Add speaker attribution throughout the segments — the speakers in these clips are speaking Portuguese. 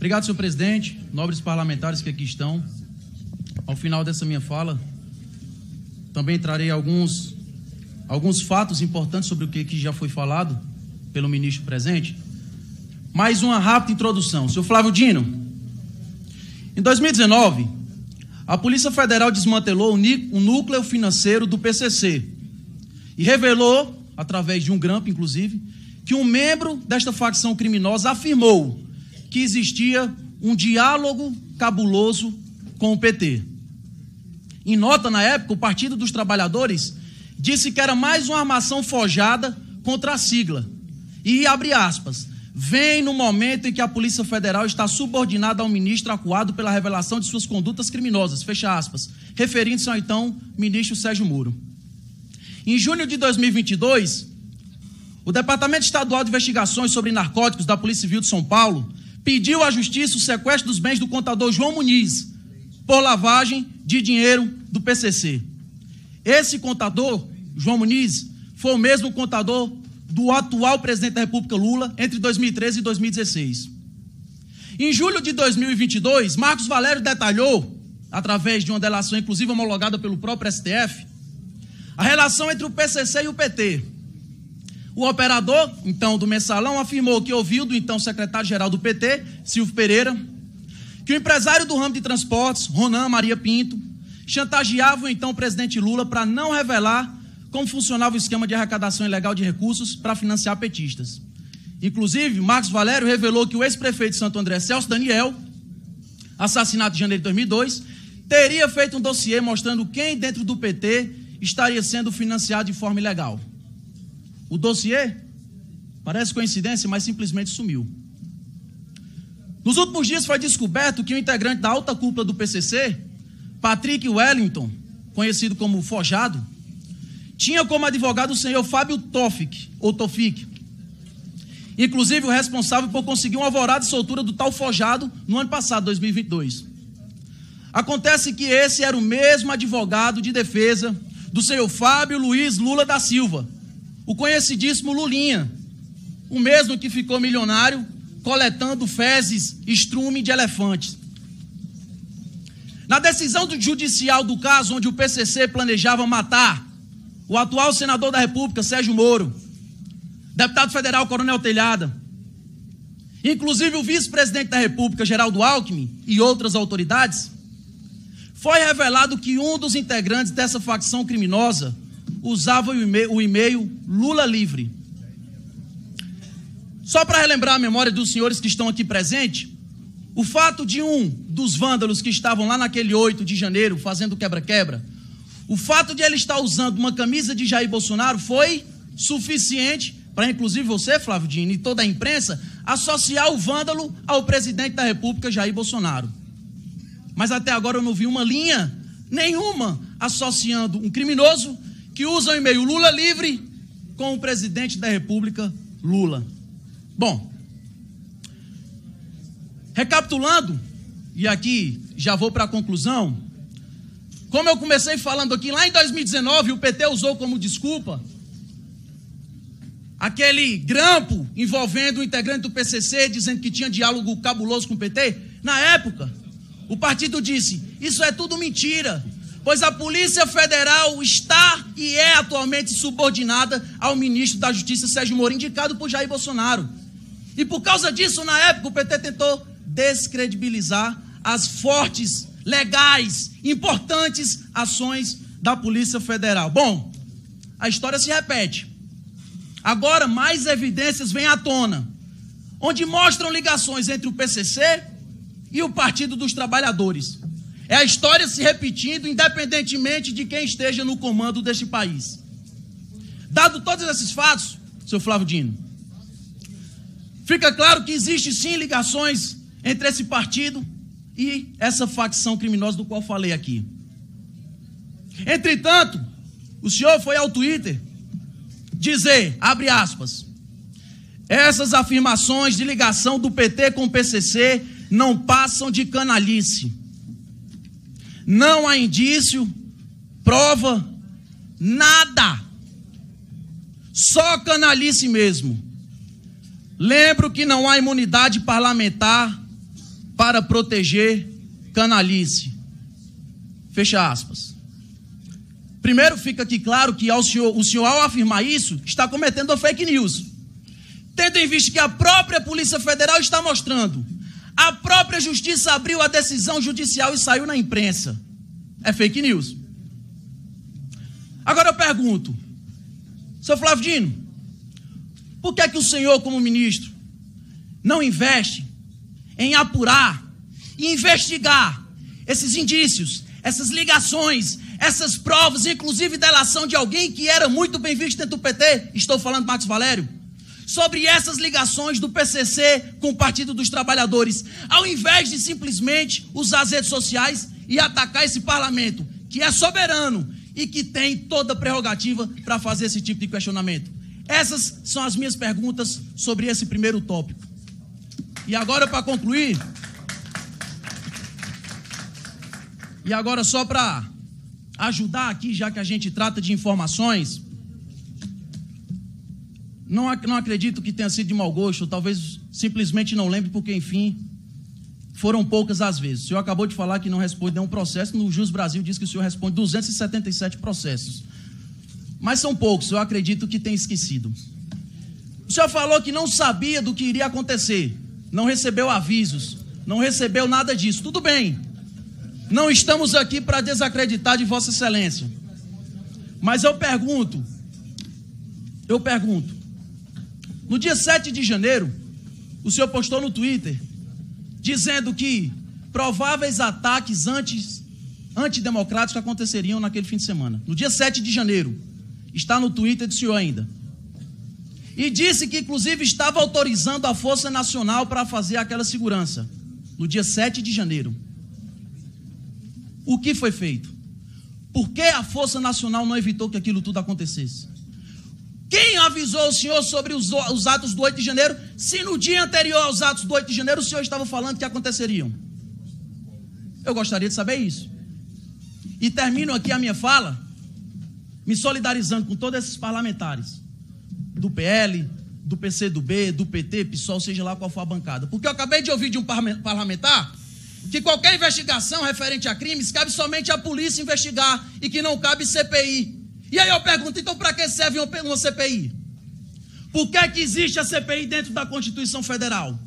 Speaker 1: Obrigado, senhor presidente, nobres parlamentares que aqui estão. Ao final dessa minha fala, também trarei alguns fatos importantes sobre o que já foi falado pelo ministro presente. Mais uma rápida introdução. Senhor Flávio Dino, em 2019, a Polícia Federal desmantelou o núcleo financeiro do PCC e revelou, através de um grampo, inclusive, que um membro desta facção criminosa afirmou que existia um diálogo cabuloso com o PT. Em nota, na época, o Partido dos Trabalhadores disse que era mais uma armação forjada contra a sigla. E, abre aspas, vem no momento em que a Polícia Federal está subordinada ao ministro acuado pela revelação de suas condutas criminosas, fecha aspas, referindo-se ao então ministro Sérgio Moro. Em junho de 2022, o Departamento Estadual de Investigações sobre Narcóticos da Polícia Civil de São Paulo pediu à Justiça o sequestro dos bens do contador João Muniz por lavagem de dinheiro do PCC. Esse contador, João Muniz, foi o mesmo contador do atual presidente da República Lula entre 2013 e 2016. Em julho de 2022, Marcos Valério detalhou, através de uma delação inclusive homologada pelo próprio STF, a relação entre o PCC e o PT. O operador, então, do mensalão, afirmou que ouviu do então secretário-geral do PT, Silvio Pereira, que o empresário do ramo de transportes, Ronan Maria Pinto, chantageava o então presidente Lula para não revelar como funcionava o esquema de arrecadação ilegal de recursos para financiar petistas. Inclusive, Marcos Valério revelou que o ex-prefeito de Santo André, Celso Daniel, assassinado em janeiro de 2002, teria feito um dossiê mostrando quem dentro do PT estaria sendo financiado de forma ilegal. O dossiê, parece coincidência, mas simplesmente sumiu. Nos últimos dias foi descoberto que o integrante da alta cúpula do PCC, Patrick Wellington, conhecido como Forjado, tinha como advogado o senhor Fábio Tofik, inclusive o responsável por conseguir um alvorada de soltura do tal Forjado no ano passado, 2022. Acontece que esse era o mesmo advogado de defesa do senhor Fábio Luiz Lula da Silva, o conhecidíssimo Lulinha, o mesmo que ficou milionário coletando fezes, estrume de elefantes. Na decisão judicial do caso onde o PCC planejava matar o atual senador da República, Sérgio Moro, deputado federal Coronel Telhada, inclusive o vice-presidente da República, Geraldo Alckmin, e outras autoridades, foi revelado que um dos integrantes dessa facção criminosa usava o e-mail Lula Livre. Só para relembrar a memória dos senhores que estão aqui presentes, o fato de um dos vândalos que estavam lá naquele 8 de janeiro fazendo quebra-quebra, o fato de ele estar usando uma camisa de Jair Bolsonaro foi suficiente para, inclusive você, Flávio Dino, e toda a imprensa, associar o vândalo ao presidente da República, Jair Bolsonaro. Mas até agora eu não vi uma linha nenhuma associando um criminoso que usa o e-mail Lula Livre com o presidente da República, Lula. Bom, recapitulando, e aqui já vou para a conclusão, como eu comecei falando aqui, lá em 2019 o PT usou como desculpa aquele grampo envolvendo o integrante do PCC, dizendo que tinha diálogo cabuloso com o PT. Na época, o partido disse, isso é tudo mentira, pois a Polícia Federal está e é atualmente subordinada ao ministro da Justiça, Sérgio Moro, indicado por Jair Bolsonaro. E por causa disso, na época, o PT tentou descredibilizar as fortes, legais, importantes ações da Polícia Federal. Bom, a história se repete. Agora, mais evidências vêm à tona, onde mostram ligações entre o PCC e o Partido dos Trabalhadores. É a história se repetindo, independentemente de quem esteja no comando deste país. Dado todos esses fatos, senhor Flávio Dino, fica claro que existe sim ligações entre esse partido e essa facção criminosa do qual falei aqui. Entretanto, o senhor foi ao Twitter dizer, abre aspas, essas afirmações de ligação do PT com o PCC não passam de canalice. Não há indício, prova, nada. Só canalice mesmo. Lembro que não há imunidade parlamentar para proteger canalice. Fecha aspas. Primeiro, fica aqui claro que o senhor, ao afirmar isso, está cometendo uma fake news. Tendo em vista que a própria Polícia Federal está mostrando, a própria Justiça abriu a decisão judicial e saiu na imprensa. É fake news. Agora eu pergunto, seu Flávio Dino, por que é que o senhor, como ministro, não investe em apurar e investigar esses indícios, essas ligações, essas provas, inclusive delação de alguém que era muito bem visto dentro do PT, estou falando Marcos Valério, sobre essas ligações do PCC com o Partido dos Trabalhadores, ao invés de simplesmente usar as redes sociais e atacar esse parlamento, que é soberano e que tem toda a prerrogativa para fazer esse tipo de questionamento. Essas são as minhas perguntas sobre esse primeiro tópico. E agora, para concluir, só para ajudar aqui, já que a gente trata de informações, não acredito que tenha sido de mau gosto, talvez simplesmente não lembre, porque, enfim, foram poucas as vezes. O senhor acabou de falar que não responde nenhum processo, no Jus Brasil diz que o senhor responde 277 processos. Mas são poucos, eu acredito que tem esquecido. O senhor falou que não sabia do que iria acontecer, não recebeu avisos, não recebeu nada disso. Tudo bem, não estamos aqui para desacreditar de Vossa Excelência. Mas eu pergunto, no dia 7 de janeiro, o senhor postou no Twitter, dizendo que prováveis ataques antidemocráticos aconteceriam naquele fim de semana. No dia 7 de janeiro, está no Twitter do senhor ainda. E disse que, inclusive, estava autorizando a Força Nacional para fazer aquela segurança. No dia 7 de janeiro. O que foi feito? Por que a Força Nacional não evitou que aquilo tudo acontecesse? Quem avisou o senhor sobre os atos do 8 de janeiro, se no dia anterior aos atos do 8 de janeiro o senhor estava falando que aconteceriam? Eu gostaria de saber isso. E termino aqui a minha fala me solidarizando com todos esses parlamentares do PL, do PCdoB, do PT, PSOL, seja lá qual for a bancada. Porque eu acabei de ouvir de um parlamentar que qualquer investigação referente a crimes cabe somente à polícia investigar e que não cabe CPI. E aí eu pergunto, então para que serve uma CPI? Por que é que existe a CPI dentro da Constituição Federal?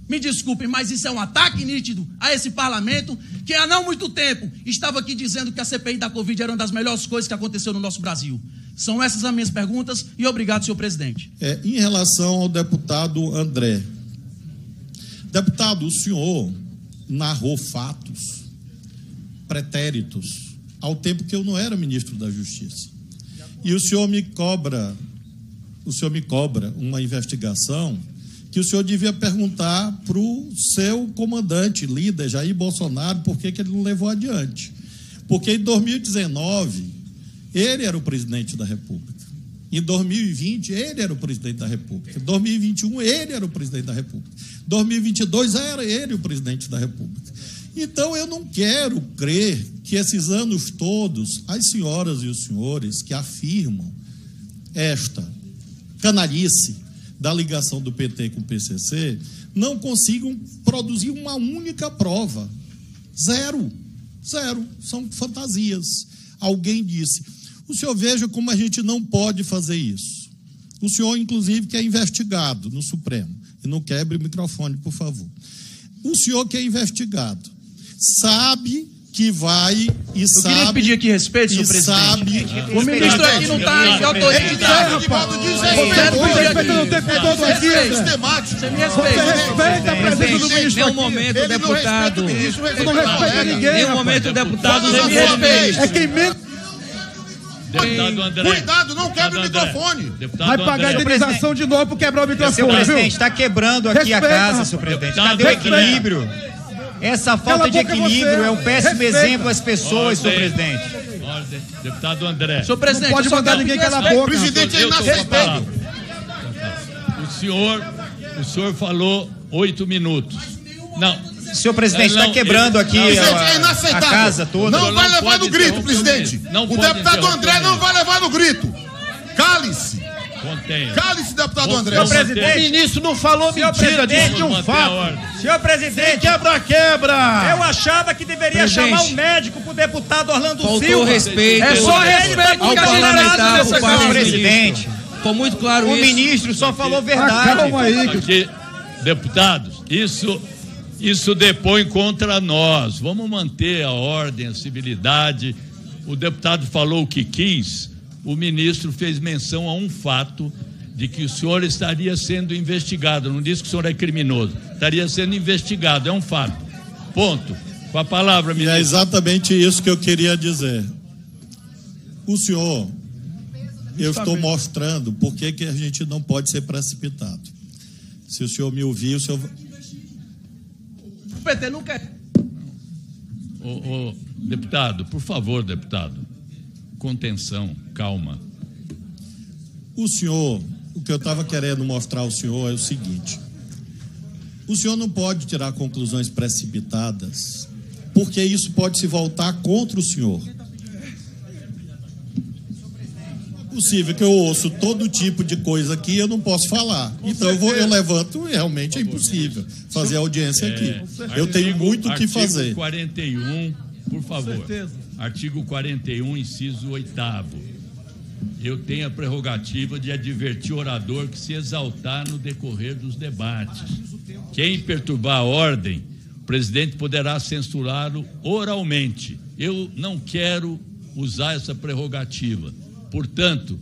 Speaker 1: Me desculpem, mas isso é um ataque nítido a esse parlamento que há não muito tempo estava aqui dizendo que a CPI da Covid era uma das melhores coisas que aconteceu no nosso Brasil. São essas as minhas perguntas e obrigado, senhor presidente.
Speaker 2: Em relação ao deputado André. Deputado, o senhor narrou fatos pretéritos ao tempo que eu não era ministro da Justiça. E o senhor me cobra uma investigação que o senhor devia perguntar para o seu comandante, líder, Jair Bolsonaro, por que ele não levou adiante. Porque em 2019, ele era o presidente da República. Em 2020, ele era o presidente da República. Em 2021, ele era o presidente da República. Em 2022, era ele o presidente da República. Então, eu não quero crer que esses anos todos, as senhoras e os senhores que afirmam esta canalice da ligação do PT com o PCC, não consigam produzir uma única prova. Zero. São fantasias. Alguém disse, o senhor veja como a gente não pode fazer isso. O senhor, inclusive, que é investigado no Supremo. E não quebre o microfone, por favor. O senhor que é investigado sabe que vai e sabe... Eu queria
Speaker 1: pedir aqui respeito, senhor presidente. O ministro aqui não está em autoria de dar.
Speaker 3: Você me respeita a presença do ministro. Em um momento, deputado...
Speaker 4: Não respeita ninguém.
Speaker 3: Em um momento, deputado... Você me respeita.
Speaker 4: É quem menos...
Speaker 5: Deputado André.
Speaker 6: Cuidado, não quebre o microfone.
Speaker 4: Vai pagar a indenização de novo por quebrar o microfone.
Speaker 7: Senhor presidente, está quebrando aqui a casa, senhor presidente. Cadê o equilíbrio? Essa falta de equilíbrio é um péssimo exemplo às pessoas, senhor presidente.
Speaker 5: Ordem. Deputado André.
Speaker 1: Senhor presidente,
Speaker 4: não pode mandar ninguém calar a boca.
Speaker 6: O presidente é inaceitável.
Speaker 5: O senhor falou 8 minutos. Não.
Speaker 7: Senhor presidente, está quebrando aqui a casa toda.
Speaker 6: Não vai levar no grito, presidente. O deputado André não vai levar no grito. Cale-se.
Speaker 5: Contenha.
Speaker 6: Cale-se, deputado André.
Speaker 7: Senhor presidente,
Speaker 3: O ministro não falou mentira diante de um fato.
Speaker 7: senhor presidente,
Speaker 3: Quebra-quebra.
Speaker 7: eu achava que deveria chamar um médico pro deputado Orlando
Speaker 1: Faltou
Speaker 7: Silva.
Speaker 1: respeito
Speaker 3: É só respeito
Speaker 1: ao
Speaker 3: que a
Speaker 1: parlamentar
Speaker 3: nessa
Speaker 1: por parte
Speaker 3: casa.
Speaker 1: do
Speaker 7: Presidente,
Speaker 1: ministro. Ficou muito claro
Speaker 7: o
Speaker 1: isso.
Speaker 7: ministro só falou verdade.
Speaker 4: Calma aí.
Speaker 5: Aqui, deputados, isso depõe contra nós. Vamos manter a ordem, a civilidade. O deputado falou o que quis. O ministro fez menção a um fato de que o senhor estaria sendo investigado. Não disse que o senhor é criminoso. Estaria sendo investigado, é um fato. Ponto. Com a palavra,
Speaker 2: E
Speaker 5: ministro.
Speaker 2: é exatamente isso que eu queria dizer. O senhor, eu estou mostrando por que a gente não pode ser precipitado. Se o senhor me ouvir, o senhor...
Speaker 3: O PT não quer.
Speaker 5: Ô, deputado, por favor, deputado. Contenção, calma.
Speaker 2: O senhor, o que eu estava querendo mostrar ao senhor é o seguinte: o senhor não pode tirar conclusões precipitadas, porque isso pode se voltar contra o senhor. É possível que eu ouço todo tipo de coisa aqui e eu não posso falar. Então eu levanto e realmente é impossível fazer audiência aqui. Eu tenho muito o que fazer.
Speaker 5: Artigo 41, por favor. Artigo 41, inciso 8º. Eu tenho a prerrogativa de advertir o orador que se exaltar no decorrer dos debates. Quem perturbar a ordem, o presidente poderá censurá-lo oralmente. Eu não quero usar essa prerrogativa. Portanto,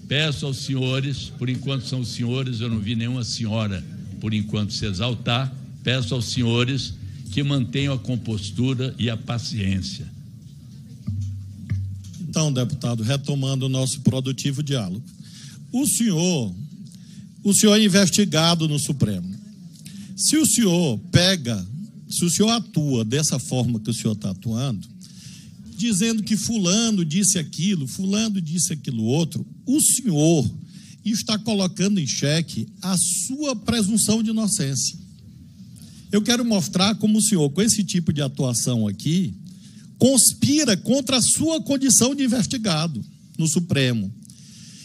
Speaker 5: peço aos senhores, por enquanto são os senhores, eu não vi nenhuma senhora por enquanto se exaltar, peço aos senhores que mantenham a compostura e a paciência.
Speaker 2: Então, deputado, retomando o nosso produtivo diálogo. O senhor é investigado no Supremo. Se o senhor atua dessa forma que o senhor está atuando, dizendo que fulano disse aquilo outro, o senhor está colocando em xeque a sua presunção de inocência. Eu quero mostrar como o senhor, com esse tipo de atuação aqui, conspira contra a sua condição de investigado no Supremo.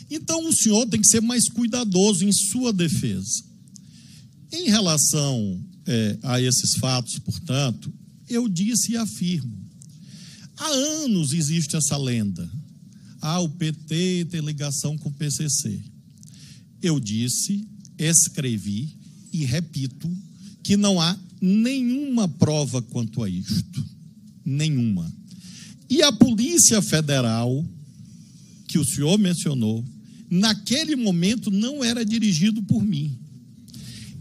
Speaker 2: Então, o senhor tem que ser mais cuidadoso em sua defesa. Em relação a esses fatos, portanto, eu disse e afirmo: há anos existe essa lenda. O PT tem ligação com o PCC. Eu disse, escrevi e repito que não há nenhuma prova quanto a isto. Nenhuma. E a Polícia Federal, que o senhor mencionou, naquele momento não era dirigido por mim.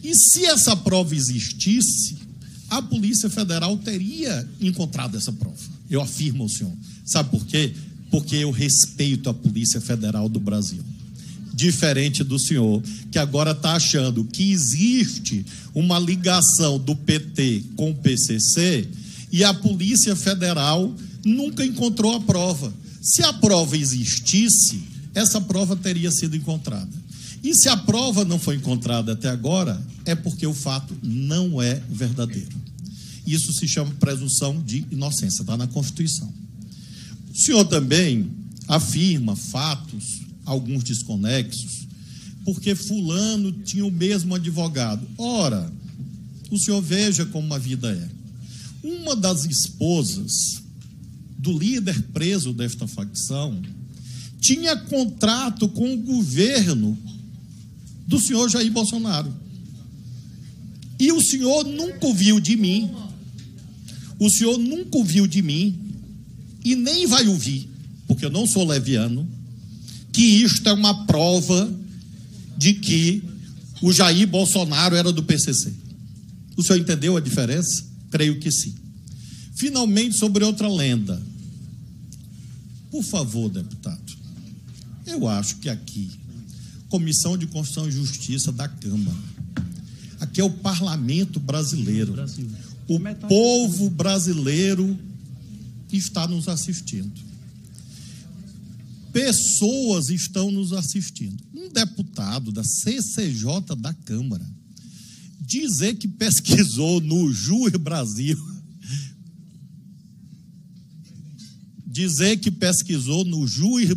Speaker 2: E se essa prova existisse, a Polícia Federal teria encontrado essa prova. Eu afirmo ao senhor. Sabe por quê? Porque eu respeito a Polícia Federal do Brasil. Diferente do senhor, que agora está achando que existe uma ligação do PT com o PCC e a Polícia Federal nunca encontrou a prova. Se a prova existisse, essa prova teria sido encontrada. E se a prova não foi encontrada até agora, é porque o fato não é verdadeiro. Isso se chama presunção de inocência, está na Constituição. O senhor também afirma fatos, alguns desconexos, porque fulano tinha o mesmo advogado. Ora, o senhor veja como a vida é. Uma das esposas do líder preso desta facção tinha contrato com o governo do senhor Jair Bolsonaro. E o senhor nunca ouviu de mim. O senhor nunca ouviu de mim e nem vai ouvir, porque eu não sou leviano, que isto é uma prova de que o Jair Bolsonaro era do PCC. O senhor entendeu a diferença? Creio que sim. Finalmente, sobre outra lenda. Por favor, deputado, eu acho que aqui, Comissão de Constituição e Justiça da Câmara, aqui é o parlamento brasileiro. O povo brasileiro está nos assistindo. Pessoas estão nos assistindo. Um deputado da CCJ da Câmara dizer que pesquisou no Júri Brasil, dizer que pesquisou no Júri,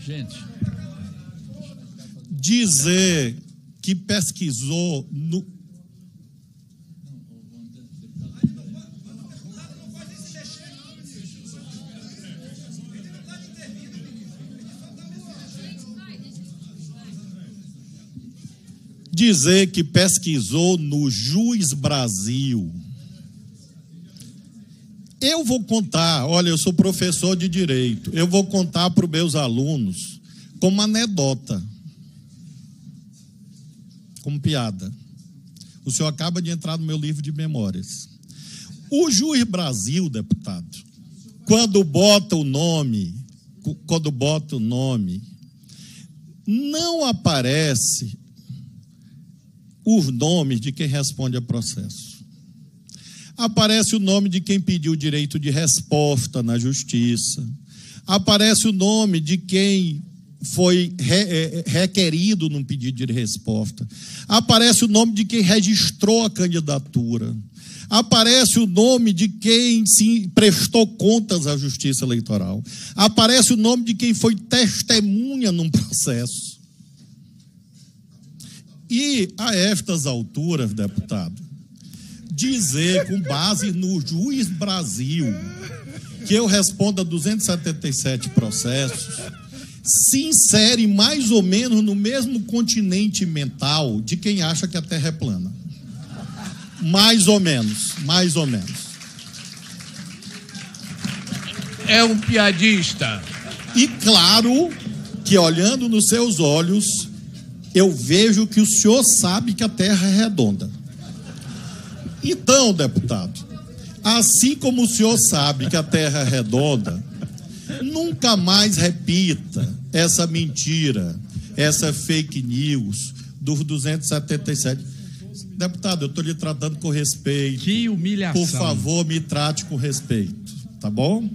Speaker 5: Gente.
Speaker 2: Dizer que pesquisou no... Dizer que pesquisou no Juiz Brasil. Eu vou contar, olha, eu sou professor de direito, eu vou contar para os meus alunos como anedota, como piada. O senhor acaba de entrar no meu livro de memórias. O Juiz Brasil, deputado, quando bota o nome, não aparece os nomes de quem responde a processo. Aparece o nome de quem pediu o direito de resposta na justiça. Aparece o nome de quem foi requerido num pedido de resposta. Aparece o nome de quem registrou a candidatura. Aparece o nome de quem se prestou contas à Justiça Eleitoral. Aparece o nome de quem foi testemunha num processo. E a estas alturas, deputado, dizer com base no Juiz Brasil que eu respondo a 277 processos se insere mais ou menos no mesmo continente mental de quem acha que a Terra é plana. Mais ou menos.
Speaker 3: É um piadista.
Speaker 2: E claro que olhando nos seus olhos, eu vejo que o senhor sabe que a Terra é redonda. Então, deputado, assim como o senhor sabe que a Terra é redonda, nunca mais repita essa mentira, essa fake news dos 277. Deputado, eu estou lhe tratando com respeito.
Speaker 3: Que humilhação.
Speaker 2: Por favor, me trate com respeito, tá bom?